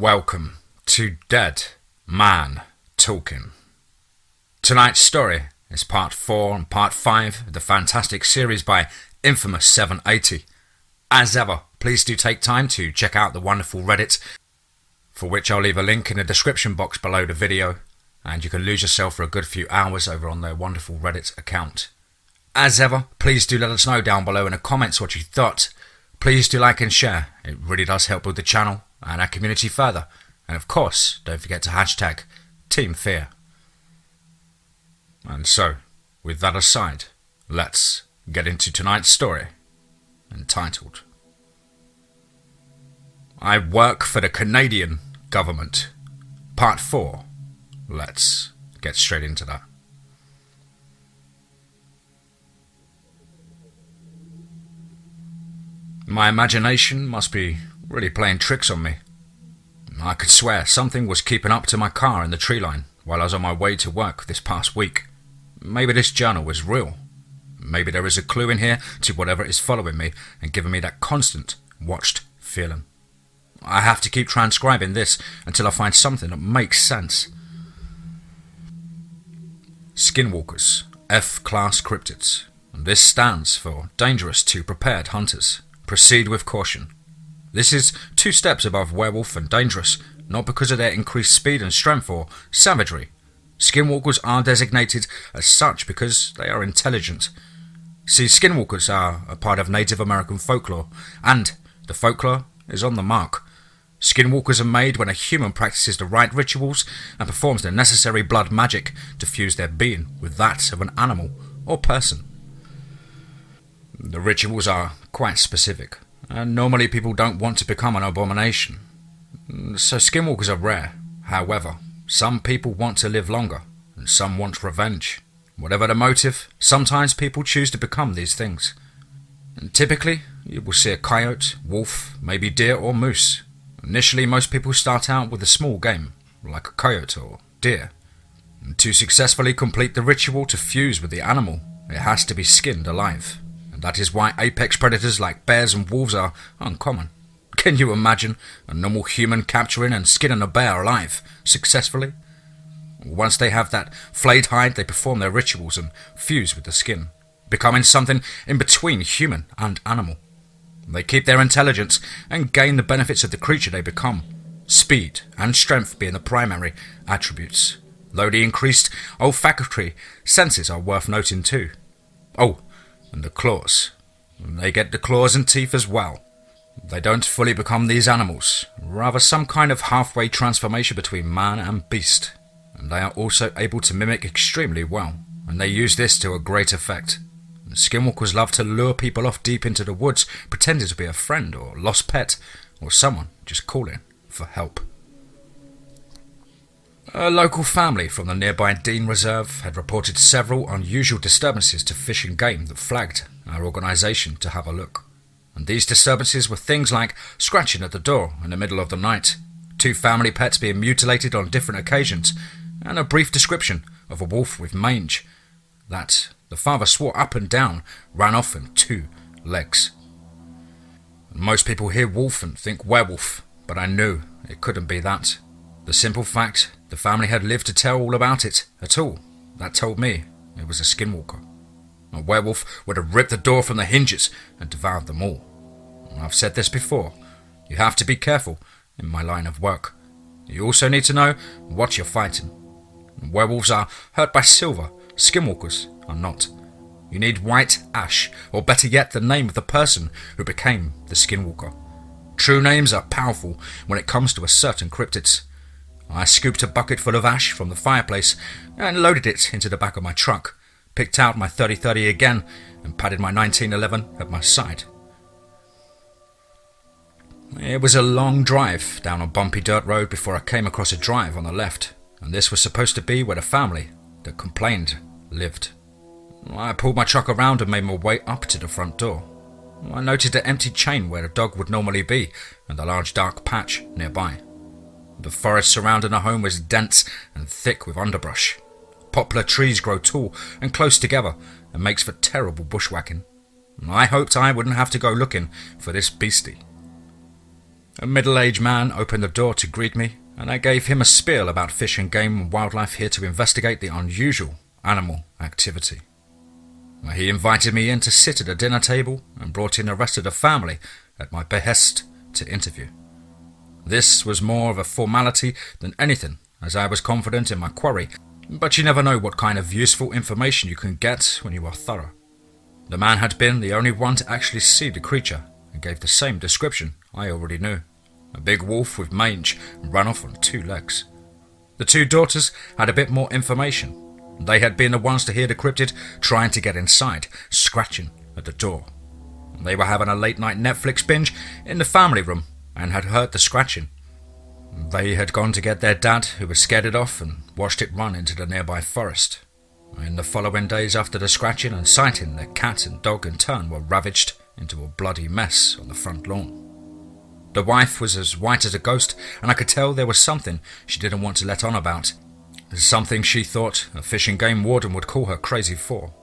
Welcome to Dead Man Talking. Tonight's story is part 4 and part 5 of the fantastic series by Infamous780. As ever, please do take time to check out the wonderful Reddit, for which I'll leave a link in the description box below the video, and you can lose yourself for a good few hours over on their wonderful Reddit account. As ever, please do let us know down below in the comments what you thought. Please do like and share, it really does help build the channel and our community further. And of course, don't forget to hashtag TeamFEAR. And so, with that aside, let's get into tonight's story, entitled I Work for the Canadian Government, Part 4. Let's get straight into that. My imagination must be really playing tricks on me. I could swear something was keeping up to my car in the tree line while I was on my way to work this past week. Maybe this journal was real. Maybe there is a clue in here to whatever is following me and giving me that constant watched feeling. I have to keep transcribing this until I find something that makes sense. Skinwalkers, F-class cryptids. This stands for Dangerous to Prepared Hunters. Proceed with caution. This is 2 steps above werewolf and dangerous, not because of their increased speed and strength or savagery. Skinwalkers are designated as such because they are intelligent. See, skinwalkers are a part of Native American folklore, and the folklore is on the mark. Skinwalkers are made when a human practices the right rituals and performs the necessary blood magic to fuse their being with that of an animal or person. The rituals are quite specific, and normally people don't want to become an abomination. So skinwalkers are rare. However, some people want to live longer, and some want revenge. Whatever the motive, sometimes people choose to become these things. And typically, you will see a coyote, wolf, maybe deer or moose. Initially, most people start out with a small game, like a coyote or deer. And to successfully complete the ritual to fuse with the animal, it has to be skinned alive. That is why apex predators like bears and wolves are uncommon. Can you imagine a normal human capturing and skinning a bear alive successfully? Once they have that flayed hide, they perform their rituals and fuse with the skin, becoming something in between human and animal. They keep their intelligence and gain the benefits of the creature they become, speed and strength being the primary attributes, though the increased olfactory senses are worth noting too. Oh, and the claws. They get the claws and teeth as well. They don't fully become these animals, rather some kind of halfway transformation between man and beast. And they are also able to mimic extremely well, and they use this to a great effect. Skinwalkers love to lure people off deep into the woods, pretending to be a friend or lost pet, or someone just calling for help. A local family from the nearby Dean Reserve had reported several unusual disturbances to fish and game that flagged our organisation to have a look. And these disturbances were things like scratching at the door in the middle of the night, 2 family pets being mutilated on different occasions, and a brief description of a wolf with mange that the father swore up and down ran off in 2 legs. Most people hear wolf and think werewolf, but I knew it couldn't be that. The simple fact the family had lived to tell all about it at all, that told me it was a skinwalker. A werewolf would have ripped the door from the hinges and devoured them all. I've said this before, you have to be careful in my line of work. You also need to know what you're fighting. Werewolves are hurt by silver, skinwalkers are not. You need white ash, or better yet the name of the person who became the skinwalker. True names are powerful when it comes to a certain cryptids. I scooped a bucket full of ash from the fireplace and loaded it into the back of my truck, picked out my 30-30 again and padded my 1911 at my side. It was a long drive down a bumpy dirt road before I came across a drive on the left, and this was supposed to be where the family that complained lived. I pulled my truck around and made my way up to the front door. I noted the empty chain where a dog would normally be and the large dark patch nearby. The forest surrounding the home was dense and thick with underbrush. Poplar trees grow tall and close together and makes for terrible bushwhacking. I hoped I wouldn't have to go looking for this beastie. A middle-aged man opened the door to greet me, and I gave him a spiel about fish and game and wildlife here to investigate the unusual animal activity. He invited me in to sit at a dinner table and brought in the rest of the family at my behest to interview. This was more of a formality than anything, as I was confident in my quarry, but you never know what kind of useful information you can get when you are thorough. The man had been the only one to actually see the creature and gave the same description I already knew. A big wolf with mange and run off on 2 legs. The 2 daughters had a bit more information. They had been the ones to hear the cryptid trying to get inside, scratching at the door. They were having a late-night Netflix binge in the family room and had heard the scratching. They had gone to get their dad, who was scared it off, and watched it run into the nearby forest. In the following days after the scratching and sighting, their cat and dog in turn were ravaged into a bloody mess on the front lawn. The wife was as white as a ghost, and I could tell there was something she didn't want to let on about. Something she thought a fish and game warden would call her crazy for.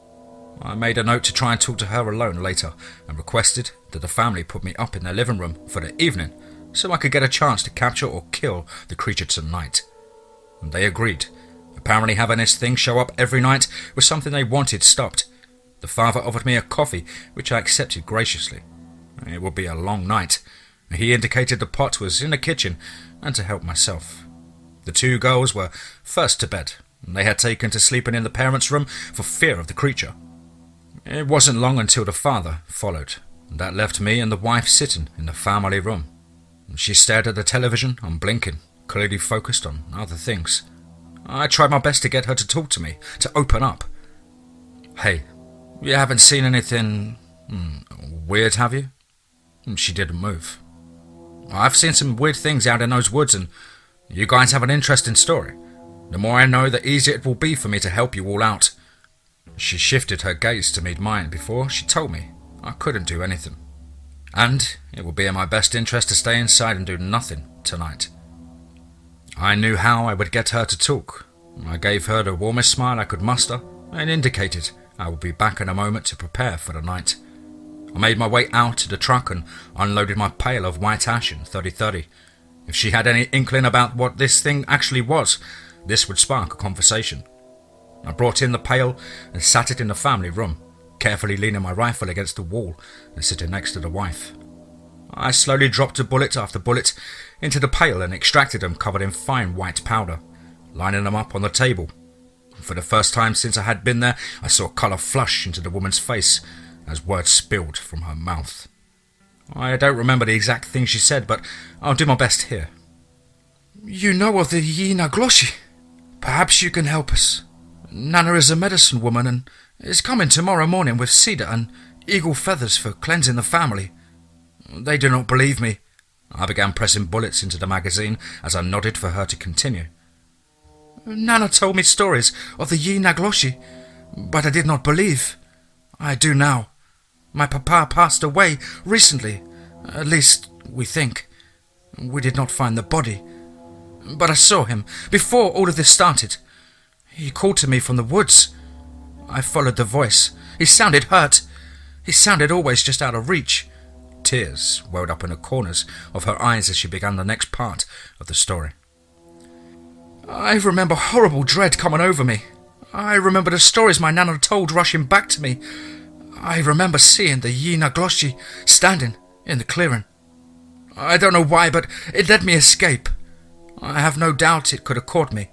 I made a note to try and talk to her alone later and requested that the family put me up in their living room for the evening so I could get a chance to capture or kill the creature tonight. And they agreed. Apparently having this thing show up every night was something they wanted stopped. The father offered me a coffee, which I accepted graciously. It would be a long night. He indicated the pot was in the kitchen and to help myself. The 2 girls were first to bed, and they had taken to sleeping in the parents' room for fear of the creature. It wasn't long until the father followed, and that left me and the wife sitting in the family room. She stared at the television, unblinking, clearly focused on other things. I tried my best to get her to talk to me, to open up. "Hey, you haven't seen anything weird, have you?" She didn't move. "I've seen some weird things out in those woods, and you guys have an interesting story. The more I know, the easier it will be for me to help you all out." She shifted her gaze to meet mine before she told me I couldn't do anything. And it would be in my best interest to stay inside and do nothing tonight. I knew how I would get her to talk. I gave her the warmest smile I could muster and indicated I would be back in a moment to prepare for the night. I made my way out to the truck and unloaded my pail of white ash in 30-30. If she had any inkling about what this thing actually was, this would spark a conversation. I brought in the pail and sat it in the family room, carefully leaning my rifle against the wall and sitting next to the wife. I slowly dropped bullet after bullet into the pail and extracted them covered in fine white powder, lining them up on the table. For the first time since I had been there, I saw colour flush into the woman's face as words spilled from her mouth. I don't remember the exact thing she said, but I'll do my best here. "You know of the Yinagloshi? Perhaps you can help us. Nana is a medicine woman and is coming tomorrow morning with cedar and eagle feathers for cleansing the family. They do not believe me." I began pressing bullets into the magazine as I nodded for her to continue. "Nana told me stories of the Yinagloshi, but I did not believe. I do now. My papa passed away recently, at least we think. We did not find the body, but I saw him before all of this started. He called to me from the woods. I followed the voice. He sounded hurt. He sounded always just out of reach." Tears welled up in the corners of her eyes as she began the next part of the story. "I remember horrible dread coming over me. I remember the stories my nana told rushing back to me. I remember seeing the Yinagloshi standing in the clearing. I don't know why, but it let me escape. I have no doubt it could have caught me.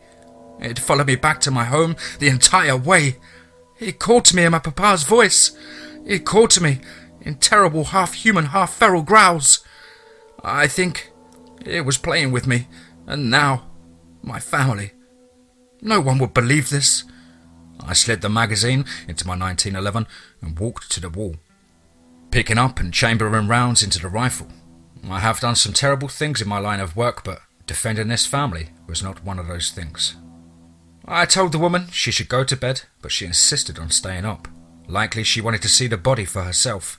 It followed me back to my home the entire way. It called to me in my papa's voice. It called to me in terrible half-human, half-feral growls. I think it was playing with me, and now, my family. No one would believe this." I slid the magazine into my 1911 and walked to the wall, picking up and chambering rounds into the rifle. I have done some terrible things in my line of work, but defending this family was not one of those things. I told the woman she should go to bed, but she insisted on staying up. Likely she wanted to see the body for herself.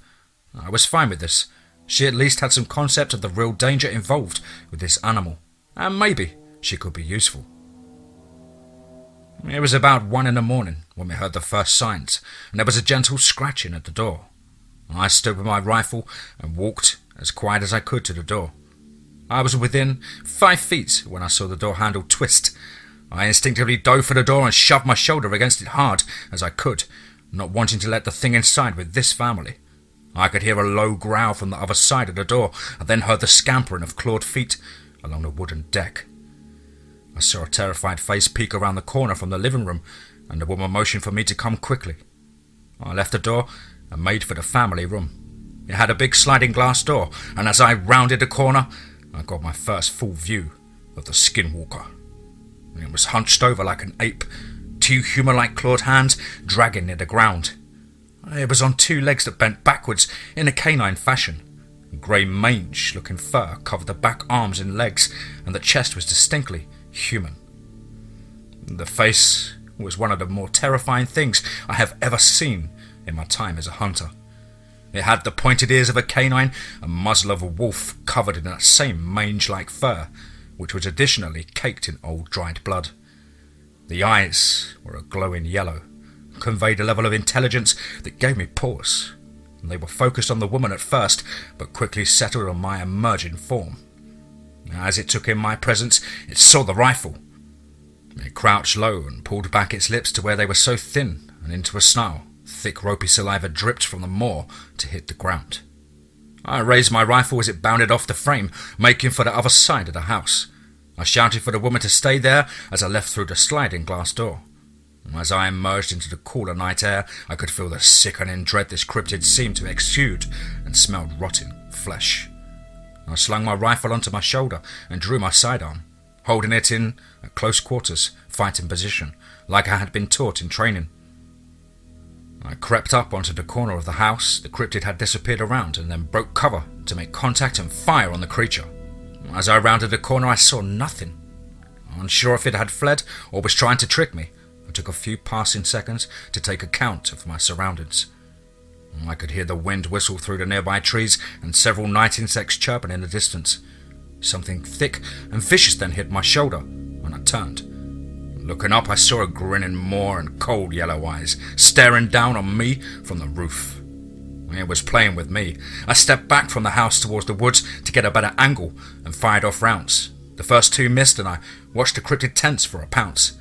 I was fine with this. She at least had some concept of the real danger involved with this animal, and maybe she could be useful. It was about 1 a.m. when we heard the first signs, and there was a gentle scratching at the door. I stood with my rifle and walked as quiet as I could to the door. I was within 5 feet when I saw the door handle twist. I instinctively dove for the door and shoved my shoulder against it hard as I could, not wanting to let the thing inside with this family. I could hear a low growl from the other side of the door. I then heard the scampering of clawed feet along the wooden deck. I saw a terrified face peek around the corner from the living room, and the woman motioned for me to come quickly. I left the door and made for the family room. It had a big sliding glass door, and as I rounded the corner, I got my first full view of the skinwalker. It was hunched over like an ape, 2 human-like clawed hands dragging near the ground. It was on 2 legs that bent backwards in a canine fashion. Grey mange-looking fur covered the back arms and legs, and the chest was distinctly human. The face was one of the more terrifying things I have ever seen in my time as a hunter. It had the pointed ears of a canine, a muzzle of a wolf covered in that same mange-like fur, which was additionally caked in old dried blood. The eyes were a glowing yellow, conveyed a level of intelligence that gave me pause. They were focused on the woman at first, but quickly settled on my emerging form. As it took in my presence, it saw the rifle. It crouched low and pulled back its lips to where they were so thin and into a snarl. Thick ropey saliva dripped from the maw to hit the ground. I raised my rifle as it bounded off the frame, making for the other side of the house. I shouted for the woman to stay there as I left through the sliding glass door. As I emerged into the cooler night air, I could feel the sickening dread this cryptid seemed to exude and smelled rotting flesh. I slung my rifle onto my shoulder and drew my sidearm, holding it in a close quarters fighting position, like I had been taught in training. I crept up onto the corner of the house the cryptid had disappeared around and then broke cover to make contact and fire on the creature. As I rounded the corner, I saw nothing. Unsure if it had fled or was trying to trick me, I took a few passing seconds to take account of my surroundings. I could hear the wind whistle through the nearby trees and several night insects chirping in the distance. Something thick and vicious then hit my shoulder when I turned. Looking up, I saw a grinning maw and cold yellow eyes staring down on me from the roof. It was playing with me. I stepped back from the house towards the woods to get a better angle and fired off rounds. The first 2 missed and I watched the cryptid tense for a pounce.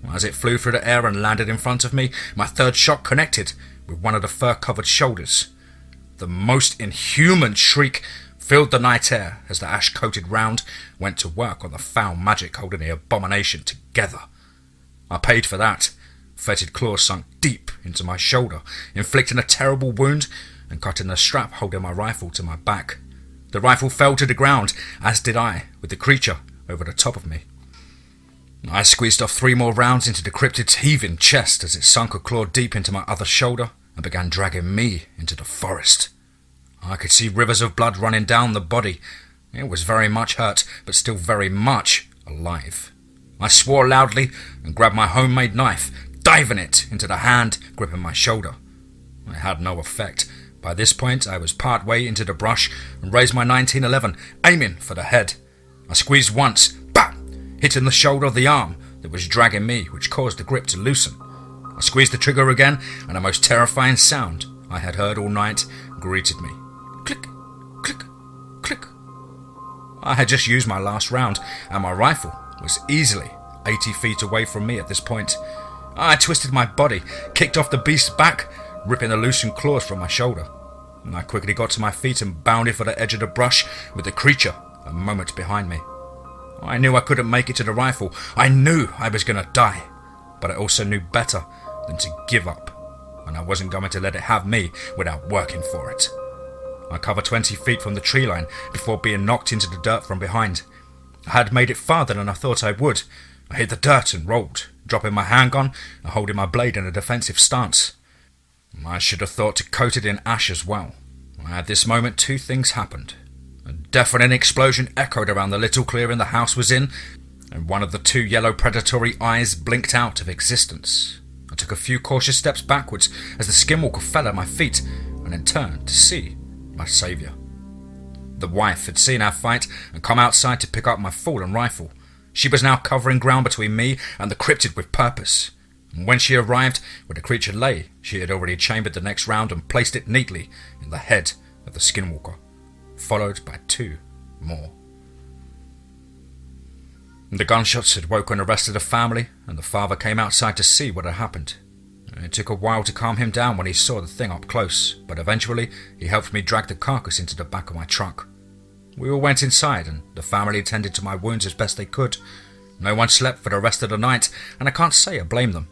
As it flew through the air and landed in front of me, my third shot connected with one of the fur-covered shoulders. The most inhuman shriek filled the night air as the ash-coated round went to work on the foul magic holding the abomination together. I paid for that. Fetid claws sunk deep into my shoulder, inflicting a terrible wound and cutting the strap holding my rifle to my back. The rifle fell to the ground, as did I, with the creature over the top of me. I squeezed off 3 more rounds into the cryptid's heaving chest as it sunk a claw deep into my other shoulder and began dragging me into the forest. I could see rivers of blood running down the body. It was very much hurt, but still very much alive. I swore loudly and grabbed my homemade knife, diving it into the hand gripping my shoulder. It had no effect. By this point, I was part way into the brush and raised my 1911, aiming for the head. I squeezed once, hitting the shoulder of the arm that was dragging me, which caused the grip to loosen. I squeezed the trigger again, and the most terrifying sound I had heard all night greeted me. Click, click, click. I had just used my last round, and my rifle was easily 80 feet away from me at this point. I twisted my body, kicked off the beast's back, ripping the loosened claws from my shoulder. I quickly got to my feet and bounded for the edge of the brush with the creature a moment behind me. I knew I couldn't make it to the rifle. I knew I was going to die, but I also knew better than to give up, and I wasn't going to let it have me without working for it. I covered 20 feet from the tree line before being knocked into the dirt from behind. I had made it farther than I thought I would. I hit the dirt and rolled, dropping my handgun and holding my blade in a defensive stance. I should have thought to coat it in ash as well. At this moment, 2 things happened. A deafening explosion echoed around the little clearing the house was in, and one of the 2 yellow predatory eyes blinked out of existence. I took a few cautious steps backwards as the skinwalker fell at my feet, and then turned to see my saviour. The wife had seen our fight and come outside to pick up my fallen rifle. She was now covering ground between me and the cryptid with purpose. And when she arrived where the creature lay, she had already chambered the next round and placed it neatly in the head of the skinwalker, followed by 2 more. The gunshots had woken the rest of the family, and the father came outside to see what had happened. It took a while to calm him down when he saw the thing up close, but eventually he helped me drag the carcass into the back of my truck. We all went inside, and the family attended to my wounds as best they could. No one slept for the rest of the night, and I can't say I blame them.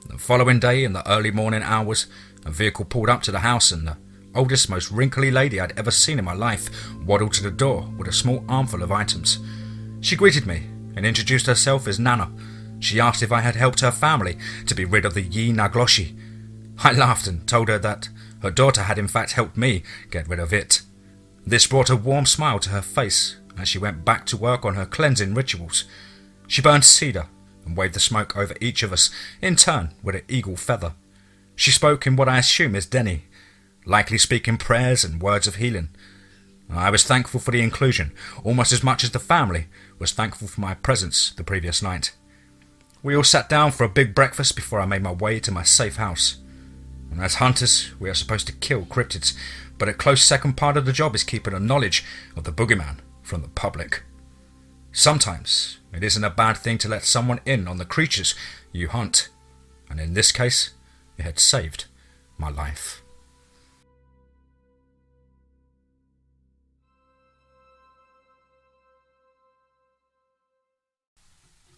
The following day, in the early morning hours, a vehicle pulled up to the house, and the oldest, most wrinkly lady I'd ever seen in my life waddled to the door with a small armful of items. She greeted me and introduced herself as Nana. She asked if I had helped her family to be rid of the Yi Nagloshi. I laughed and told her that her daughter had in fact helped me get rid of it. This brought a warm smile to her face as she went back to work on her cleansing rituals. She burned cedar and waved the smoke over each of us, in turn with an eagle feather. She spoke in what I assume is Deni, likely speaking prayers and words of healing. I was thankful for the inclusion, almost as much as the family was thankful for my presence the previous night. We all sat down for a big breakfast before I made my way to my safe house. And as hunters, we are supposed to kill cryptids, but a close second part of the job is keeping a knowledge of the boogeyman from the public. Sometimes it isn't a bad thing to let someone in on the creatures you hunt, and in this case, it had saved my life.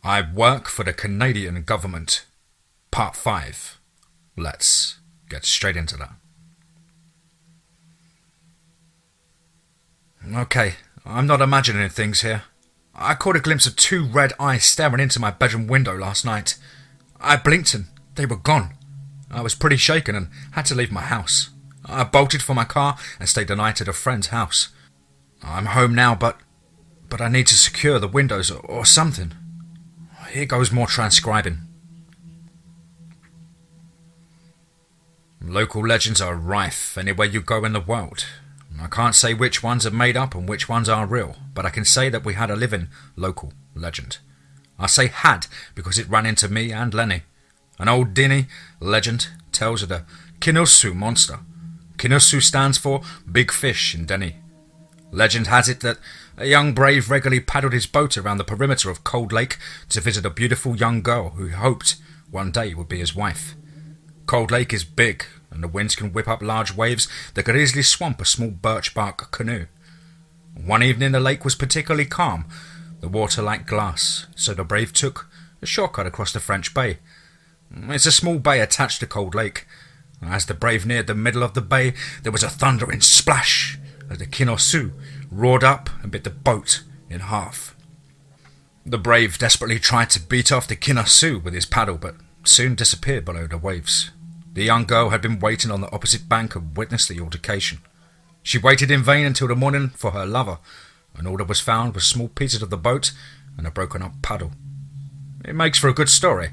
I work for the Canadian government. Part 5. Let's get straight into that. Okay, I'm not imagining things here. I caught a glimpse of 2 red eyes staring into my bedroom window last night. I blinked and they were gone. I was pretty shaken and had to leave my house. I bolted for my car and stayed the night at a friend's house. I'm home now, but I need to secure the windows or something. Here goes more transcribing. Local legends are rife anywhere you go in the world. I can't say which ones are made up and which ones are real, but I can say that we had a living local legend. I say had because it ran into me and Lenny. An old Dini legend tells of the Kinosu monster. Kinosu stands for Big Fish in Deni. Legend has it that a young brave regularly paddled his boat around the perimeter of Cold Lake to visit a beautiful young girl who he hoped one day would be his wife. Cold Lake is big, and the winds can whip up large waves that could easily swamp a small birch bark canoe. One evening the lake was particularly calm, the water like glass, so the brave took a shortcut across the French Bay. It's a small bay attached to Cold Lake. As the brave neared the middle of the bay, there was a thundering splash as the Kinosu roared up and bit the boat in half. The brave desperately tried to beat off the Kinosu with his paddle, but soon disappeared below the waves. The young girl had been waiting on the opposite bank and witnessed the altercation. She waited in vain until the morning for her lover, and all that was found was small pieces of the boat and a broken up paddle. It makes for a good story,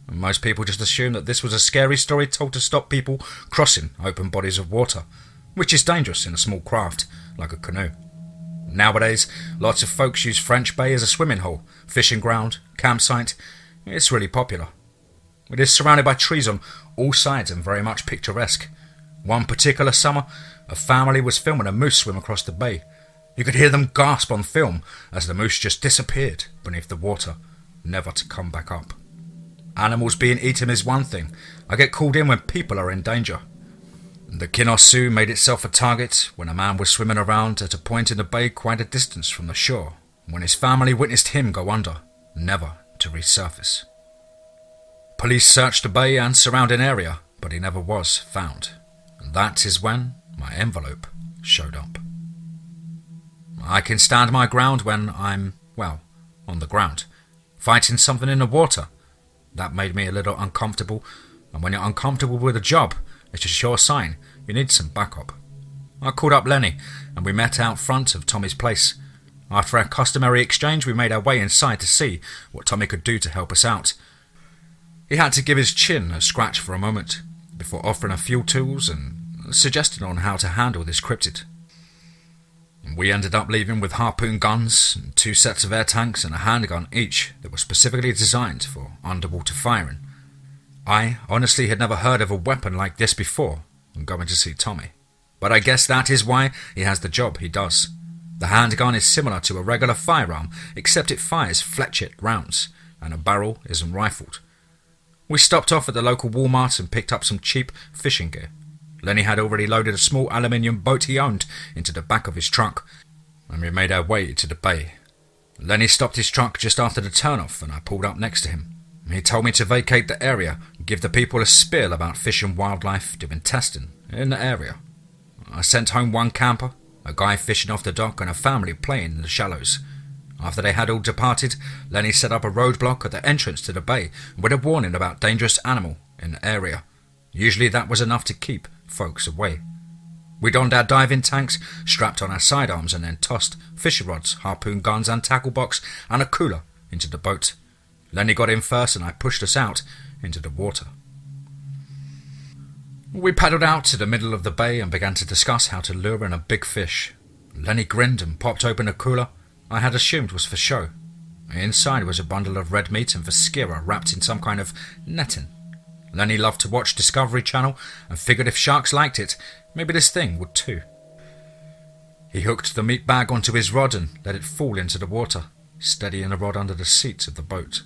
and most people just assume that this was a scary story told to stop people crossing open bodies of water, which is dangerous in a small craft like a canoe. Nowadays, lots of folks use French Bay as a swimming hole, fishing ground, campsite. It's really popular. It is surrounded by trees on all sides and very much picturesque. One particular summer, a family was filming a moose swim across the bay. You could hear them gasp on film as the moose just disappeared beneath the water, never to come back up. Animals being eaten is one thing. I get called in when people are in danger. The Kinosu made itself a target when a man was swimming around at a point in the bay quite a distance from the shore, when his family witnessed him go under, never to resurface. Police searched the bay and surrounding area, but he never was found. And that is when my envelope showed up. I can stand my ground when I'm, on the ground, fighting something in the water. That made me a little uncomfortable, and when you're uncomfortable with a job, it's a sure sign you need some backup. I called up Lenny, and we met out front of Tommy's place. After our customary exchange, we made our way inside to see what Tommy could do to help us out. He had to give his chin a scratch for a moment, before offering a few tools and suggesting on how to handle this cryptid. We ended up leaving with harpoon guns, 2 sets of air tanks and a handgun each that were specifically designed for underwater firing. I honestly had never heard of a weapon like this before when going to see Tommy, but I guess that is why he has the job he does. The handgun is similar to a regular firearm, except it fires fletched rounds, and a barrel isn't rifled. We stopped off at the local Walmart and picked up some cheap fishing gear. Lenny had already loaded a small aluminium boat he owned into the back of his truck, and we made our way to the bay. Lenny stopped his truck just after the turnoff, and I pulled up next to him. He told me to vacate the area and give the people a spiel about fish and wildlife doing testing in the area. I sent home one camper, a guy fishing off the dock, and a family playing in the shallows. After they had all departed, Lenny set up a roadblock at the entrance to the bay with a warning about dangerous animal in the area. Usually that was enough to keep folks away. We donned our diving tanks, strapped on our sidearms, and then tossed fishing rods, harpoon guns and tackle box and a cooler into the boat. Lenny got in first and I pushed us out into the water. We paddled out to the middle of the bay and began to discuss how to lure in a big fish. Lenny grinned and popped open a cooler I had assumed was for show. Inside was a bundle of red meat and skewers wrapped in some kind of netting. Lenny loved to watch Discovery Channel and figured if sharks liked it, maybe this thing would too. He hooked the meat bag onto his rod and let it fall into the water, steadying the rod under the seat of the boat.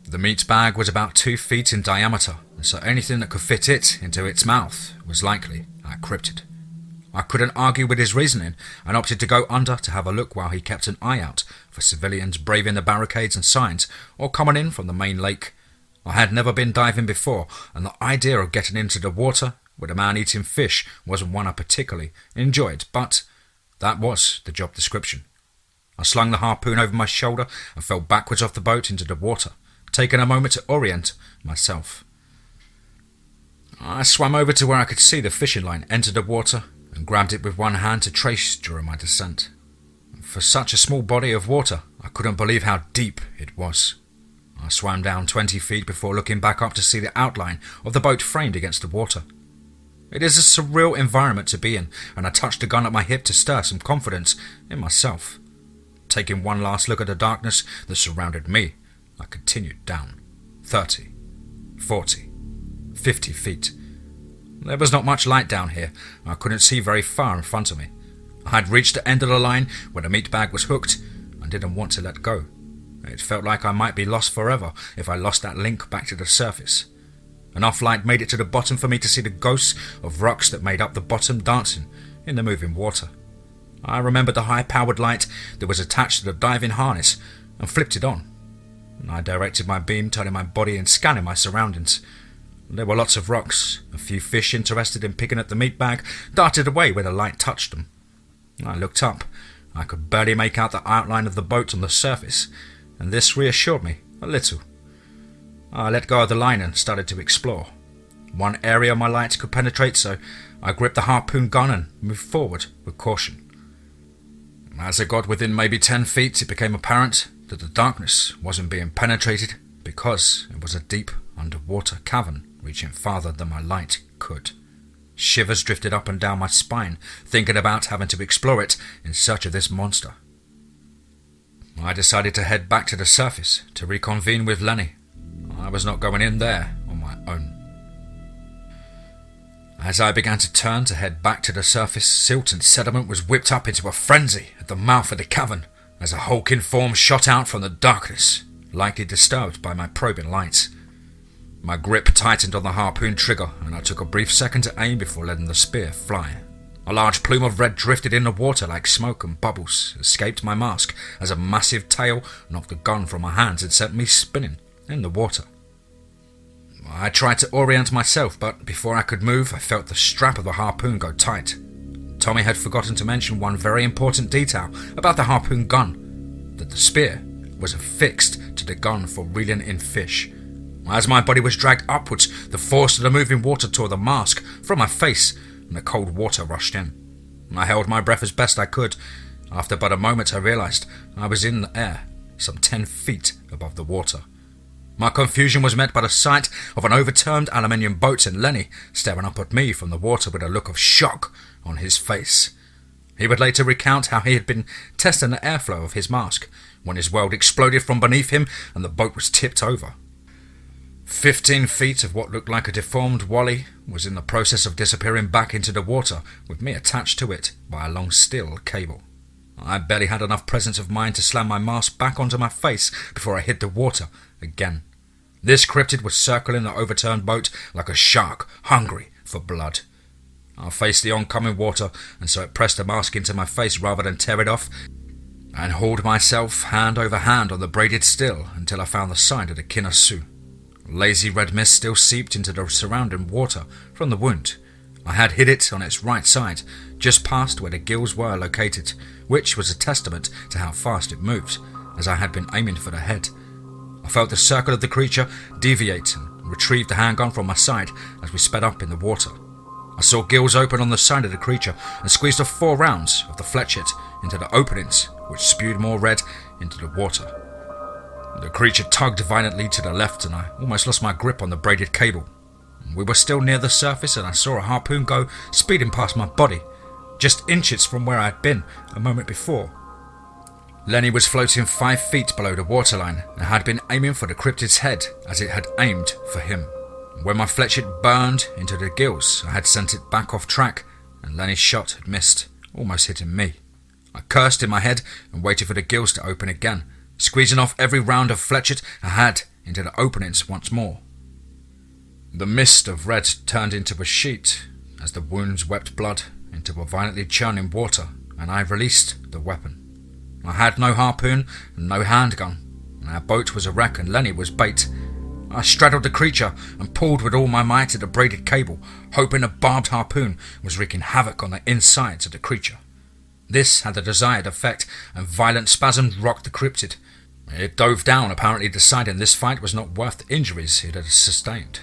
The meat bag was about 2 feet in diameter, and so anything that could fit it into its mouth was likely our cryptid. I couldn't argue with his reasoning and opted to go under to have a look while he kept an eye out for civilians braving the barricades and signs or coming in from the main lake. I had never been diving before, and the idea of getting into the water with a man eating fish wasn't one I particularly enjoyed, but that was the job description. I slung the harpoon over my shoulder and fell backwards off the boat into the water, taking a moment to orient myself. I swam over to where I could see the fishing line enter the water and grabbed it with one hand to trace during my descent. For such a small body of water, I couldn't believe how deep it was. I swam down 20 feet before looking back up to see the outline of the boat framed against the water. It is a surreal environment to be in, and I touched the gun at my hip to stir some confidence in myself. Taking one last look at the darkness that surrounded me, I continued down. 30, 40, 50 feet. There was not much light down here. I couldn't see very far in front of me. I had reached the end of the line where the meat bag was hooked and didn't want to let go. It felt like I might be lost forever if I lost that link back to the surface. Enough light made it to the bottom for me to see the ghosts of rocks that made up the bottom dancing in the moving water. I remembered the high-powered light that was attached to the diving harness and flipped it on. I directed my beam, turning my body and scanning my surroundings. There were lots of rocks. A few fish interested in picking at the meat bag darted away where the light touched them. I looked up. I could barely make out the outline of the boat on the surface, and this reassured me a little. I let go of the line and started to explore. One area my light could penetrate, so I gripped the harpoon gun and moved forward with caution. As I got within maybe 10 feet, it became apparent that the darkness wasn't being penetrated because it was a deep underwater cavern reaching farther than my light could. Shivers drifted up and down my spine, thinking about having to explore it in search of this monster. I decided to head back to the surface to reconvene with Lenny. I was not going in there on my own. As I began to turn to head back to the surface, silt and sediment was whipped up into a frenzy at the mouth of the cavern as a hulking form shot out from the darkness, likely disturbed by my probing lights. My grip tightened on the harpoon trigger, and I took a brief second to aim before letting the spear fly. A large plume of red drifted in the water like smoke, and bubbles escaped my mask as a massive tail knocked the gun from my hands and sent me spinning in the water. I tried to orient myself, but before I could move, I felt the strap of the harpoon go tight. Tommy had forgotten to mention one very important detail about the harpoon gun, that the spear was affixed to the gun for reeling in fish. As my body was dragged upwards, the force of the moving water tore the mask from my face, and the cold water rushed in. I held my breath as best I could. After but a moment, I realized I was in the air, some 10 feet above the water. My confusion was met by the sight of an overturned aluminium boat and Lenny staring up at me from the water with a look of shock on his face. He would later recount how he had been testing the airflow of his mask when his world exploded from beneath him and the boat was tipped over. 15 feet of what looked like a deformed Wally was in the process of disappearing back into the water with me attached to it by a long steel cable. I barely had enough presence of mind to slam my mask back onto my face before I hit the water again. This cryptid was circling the overturned boat like a shark, hungry for blood. I faced the oncoming water, and so it pressed the mask into my face rather than tear it off, and hauled myself hand over hand on the braided still until I found the side of the Kinasu. Lazy red mist still seeped into the surrounding water from the wound. I had hit it on its right side, just past where the gills were located, which was a testament to how fast it moved, as I had been aiming for the head. I felt the circle of the creature deviate and retrieved the handgun from my side as we sped up in the water. I saw gills open on the side of the creature and squeezed off 4 rounds of the fletchet into the openings, which spewed more red into the water. The creature tugged violently to the left and I almost lost my grip on the braided cable. We were still near the surface and I saw a harpoon go speeding past my body, just inches from where I had been a moment before. Lenny was floating 5 feet below the waterline and had been aiming for the cryptid's head as it had aimed for him. When my fletchet burned into the gills, I had sent it back off track and Lenny's shot had missed, almost hitting me. I cursed in my head and waited for the gills to open again, squeezing off every round of fletchet I had into the openings once more. The mist of red turned into a sheet as the wounds wept blood into a violently churning water, and I released the weapon. I had no harpoon and no handgun, and our boat was a wreck and Lenny was bait. I straddled the creature and pulled with all my might at the braided cable, hoping a barbed harpoon was wreaking havoc on the insides of the creature. This had the desired effect, and violent spasms rocked the cryptid. It dove down, apparently deciding this fight was not worth the injuries it had sustained.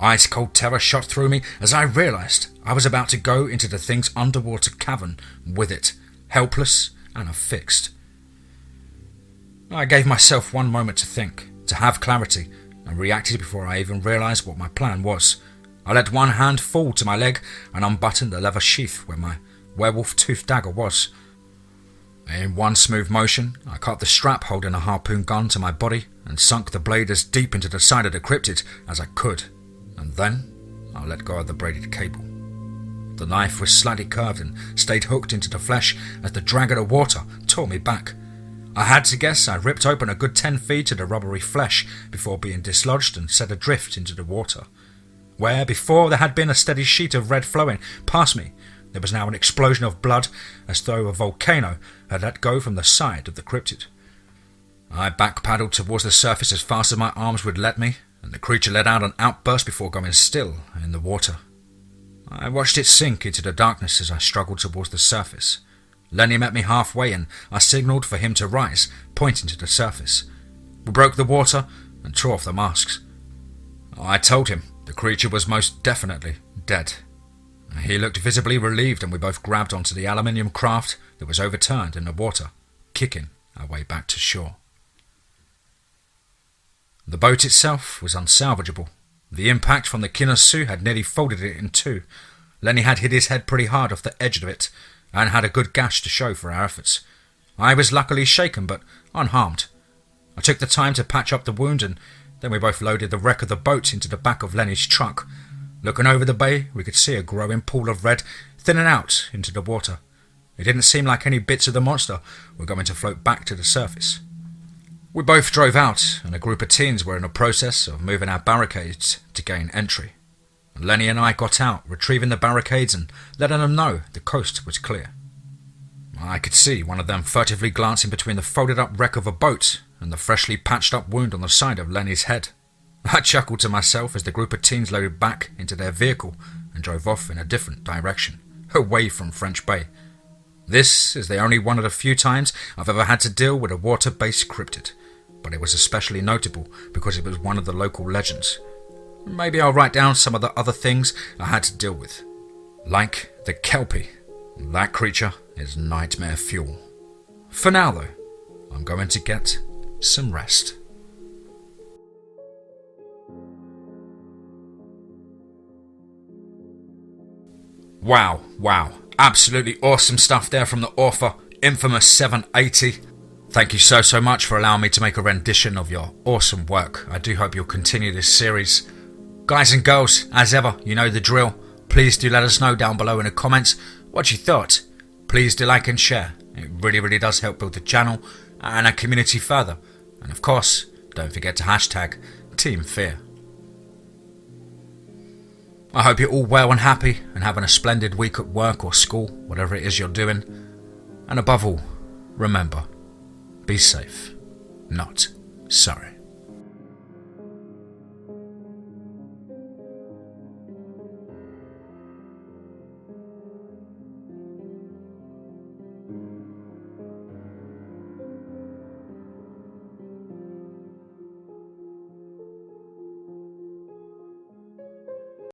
Ice-cold terror shot through me as I realised I was about to go into the thing's underwater cavern with it, helpless and affixed. I gave myself 1 moment to think, to have clarity, and reacted before I even realised what my plan was. I let one hand fall to my leg and unbuttoned the leather sheath where my werewolf-toothed dagger was. In one smooth motion, I cut the strap holding a harpoon gun to my body and sunk the blade as deep into the side of the cryptid as I could, and then I let go of the braided cable. The knife was slightly curved and stayed hooked into the flesh as the drag of the water tore me back. I had to guess I ripped open a good 10 feet of the rubbery flesh before being dislodged and set adrift into the water, where before there had been a steady sheet of red flowing past me, there was now an explosion of blood as though a volcano had let go from the side of the cryptid. I back-paddled towards the surface as fast as my arms would let me, and the creature let out an outburst before going still in the water. I watched it sink into the darkness as I struggled towards the surface. Lenny met me halfway and I signalled for him to rise, pointing to the surface. We broke the water and tore off the masks. I told him the creature was most definitely dead. He looked visibly relieved and we both grabbed onto the aluminium craft that was overturned in the water, kicking our way back to shore. The boat itself was unsalvageable. The impact from the Kinasu had nearly folded it in 2. Lenny had hit his head pretty hard off the edge of it and had a good gash to show for our efforts. I was luckily shaken but unharmed. I took the time to patch up the wound and then we both loaded the wreck of the boat into the back of Lenny's truck. Looking over the bay, we could see a growing pool of red thinning out into the water. It didn't seem like any bits of the monster were going to float back to the surface. We both drove out, and a group of teens were in the process of moving our barricades to gain entry. Lenny and I got out, retrieving the barricades and letting them know the coast was clear. I could see one of them furtively glancing between the folded-up wreck of a boat and the freshly patched-up wound on the side of Lenny's head. I chuckled to myself as the group of teens loaded back into their vehicle and drove off in a different direction, away from French Bay. This is the only one of the few times I've ever had to deal with a water-based cryptid, but it was especially notable because it was one of the local legends. Maybe I'll write down some of the other things I had to deal with. Like the Kelpie. That creature is nightmare fuel. For now though, I'm going to get some rest. Wow. Absolutely awesome stuff there from the author, Infamous780. Thank you so much for allowing me to make a rendition of your awesome work. I do hope you'll continue this series. Guys and girls, as ever, you know the drill. Please do let us know down below in the comments what you thought. Please do like and share. It really does help build the channel and our community further. And of course, don't forget to hashtag TeamFEAR. I hope you're all well and happy and having a splendid week at work or school, whatever it is you're doing. And above all, remember, be safe, not sorry.